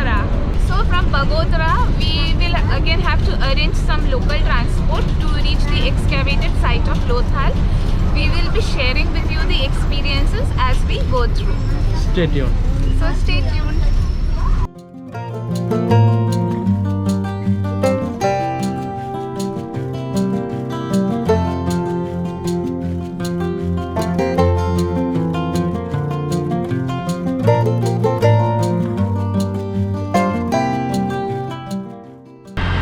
Bagodara. So from Bagodara, we will again have to arrange some local transport to reach the excavated site of Lothal. We will be sharing with you the experiences as we go through. Stay tuned. So stay tuned.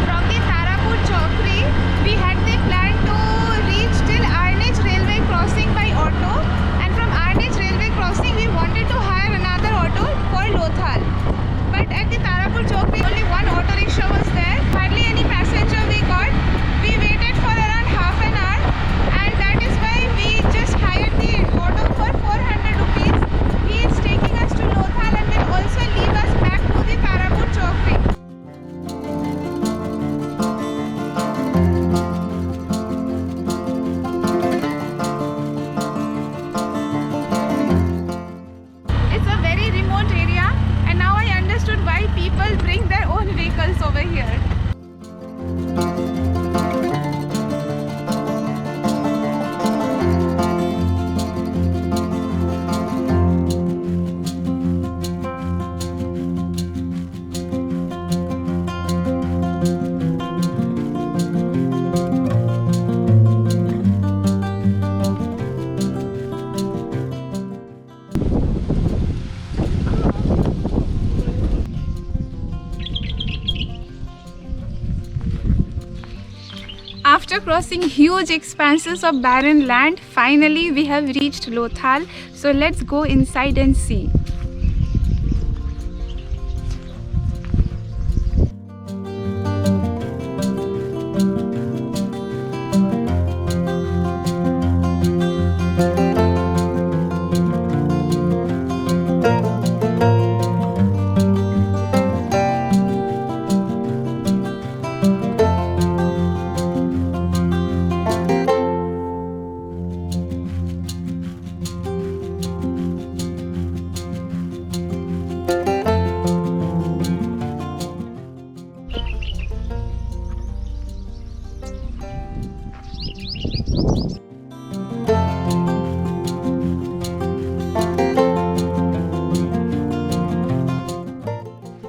From the Tarapur Chowkri, we had the plan to reach till railway crossing by auto, and from railway crossing we wanted to hire another auto for Lothal. But at the Tarapur Chowkri only one auto rickshaw was there, hardly any passenger we got. We waited for around half an hour, and that is why we just hired the auto for 400 rupees. He is taking us to Lothal and will also leave us back to the Tarapur Chowkri. It's a very remote area, and now I understood why people bring their own vehicles over here. After crossing huge expanses of barren land, finally we have reached Lothal. So let's go inside and see.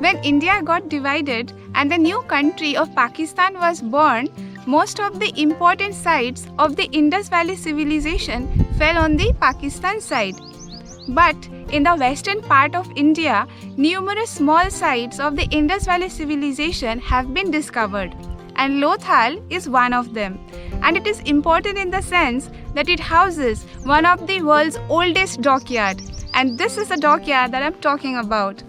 When India got divided and the new country of Pakistan was born, most of the important sites of the Indus Valley civilization fell on the Pakistan side. But in the western part of India, numerous small sites of the Indus Valley civilization have been discovered, and Lothal is one of them. And it is important in the sense that it houses one of the world's oldest dockyard, and this is the dockyard that I'm talking about.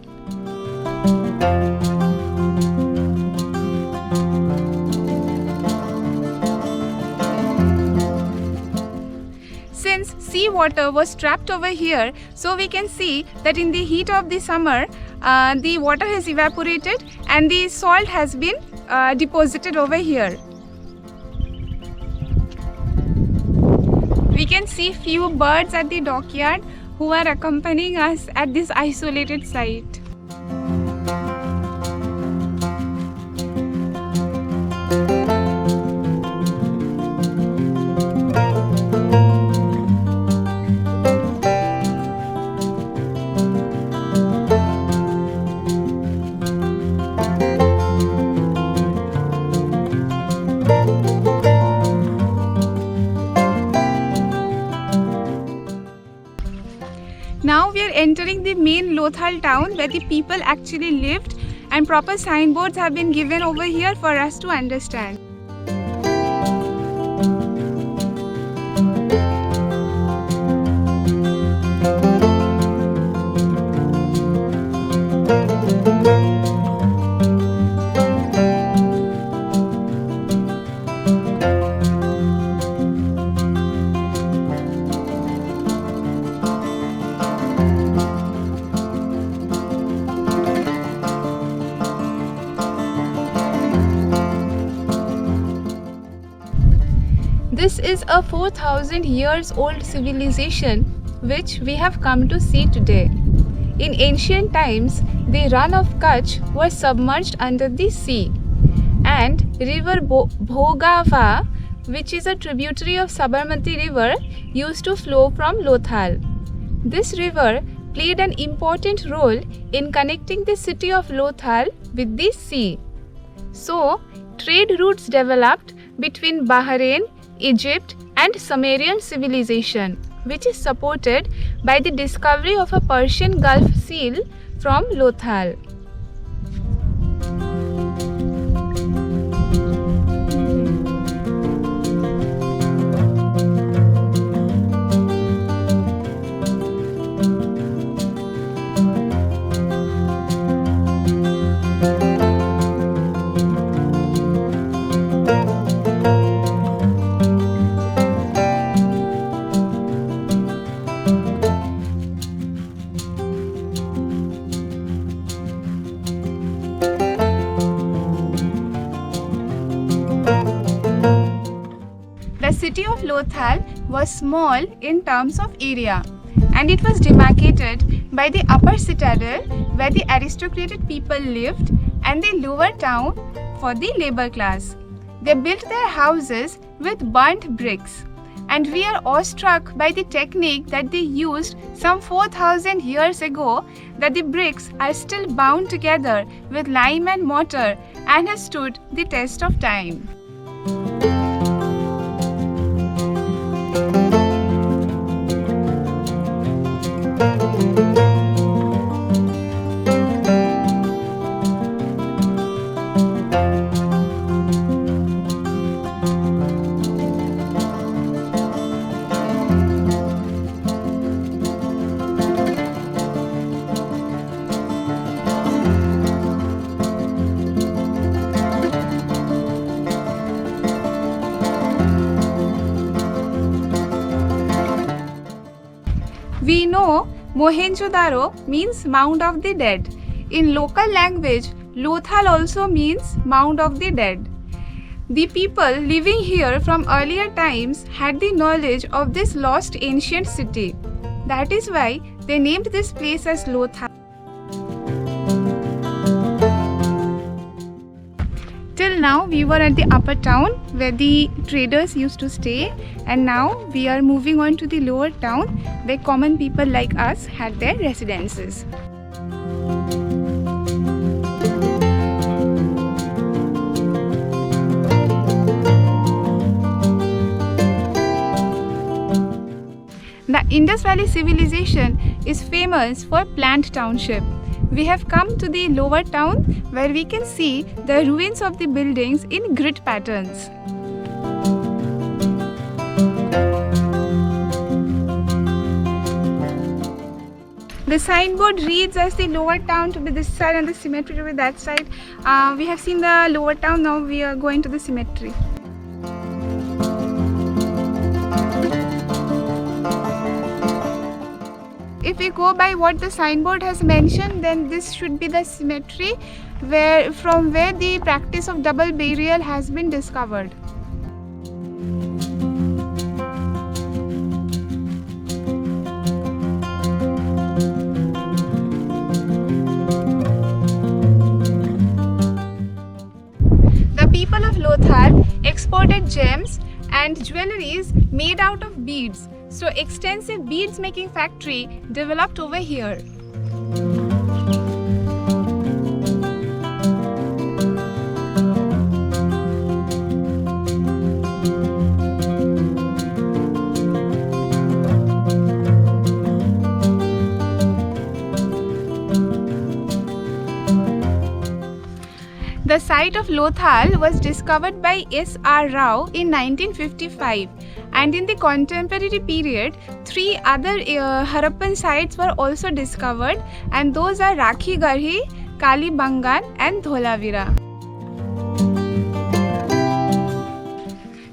Since seawater was trapped over here, so we can see that in the heat of the summer, the water has evaporated and the salt has been deposited over here. We can see few birds at the dockyard who are accompanying us at this isolated site. Now we are entering the main Lothal town where the people actually lived, and proper signboards have been given over here for us to understand. This is a 4,000 years old civilization which we have come to see today. In ancient times, the run of Kutch was submerged under the sea, and river Bhogava, which is a tributary of Sabarmati river, used to flow from Lothal. This river played an important role in connecting the city of Lothal with the sea. So, trade routes developed between Bahrain, Egypt and Sumerian civilization, which is supported by the discovery of a Persian Gulf seal from Lothal. The city of Lothal was small in terms of area, and it was demarcated by the upper citadel where the aristocratic people lived and the lower town for the labor class. They built their houses with burnt bricks, and we are awestruck by the technique that they used some 4,000 years ago, that the bricks are still bound together with lime and mortar and has stood the test of time. We know Mohenjo-daro means Mound of the Dead. In local language, Lothal also means Mound of the Dead. The people living here from earlier times had the knowledge of this lost ancient city. That is why they named this place as Lothal. Till now we were at the upper town where the traders used to stay, and now we are moving on to the lower town where common people like us had their residences. The Indus Valley civilization is famous for planned township. We have come to the lower town where we can see the ruins of the buildings in grid patterns. The signboard reads as the lower town to be this side and the cemetery to be that side. We have seen the lower town, now we are going to the cemetery. If we go by what the signboard has mentioned, then this should be the cemetery from where the practice of double burial has been discovered. The people of Lothal exported gems and jewelries made out of beads. So extensive beads making factory developed over here. The site of Lothal was discovered by S.R. Rao in 1955, and in the contemporary period, 3 other Harappan sites were also discovered, and those are Rakhi Garhi, Kali Bangan and Dholavira.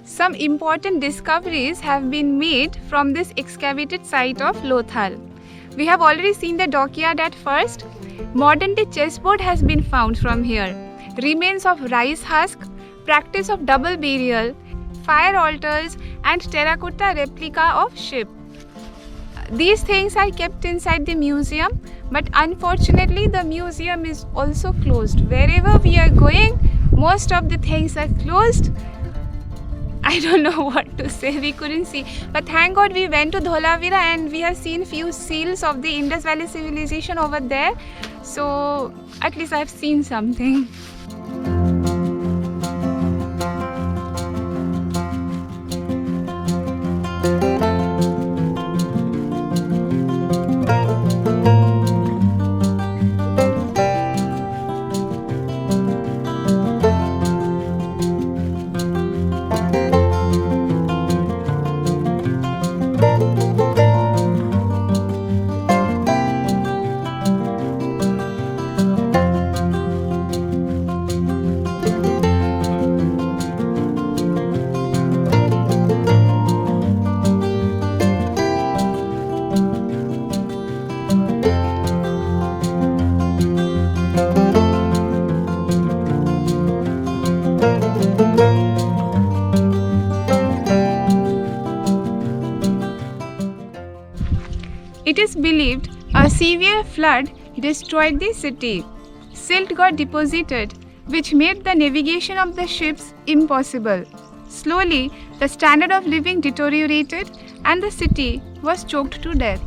Some important discoveries have been made from this excavated site of Lothal. We have already seen the dockyard at first. Modern day chessboard has been found from here. Remains of rice husk, practice of double burial, fire altars and terracotta replica of ship. these things are kept inside the museum, but unfortunately the museum is also closed. Wherever we are going, most of the things are closed. I don't know what to say, we couldn't see. But thank God we went to Dholavira and we have seen few seals of the Indus Valley civilization over there. So at least I've seen something. It is believed a severe flood destroyed the city. Silt got deposited, which made the navigation of the ships impossible. Slowly, the standard of living deteriorated and the city was choked to death.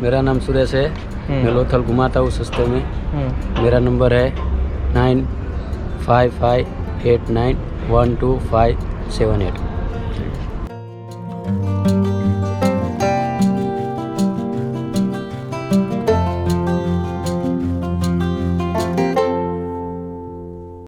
मेरा नाम सुरेश है। मैं लोथल घुमाता हूँ सस्ते में। मेरा number है 9558912578।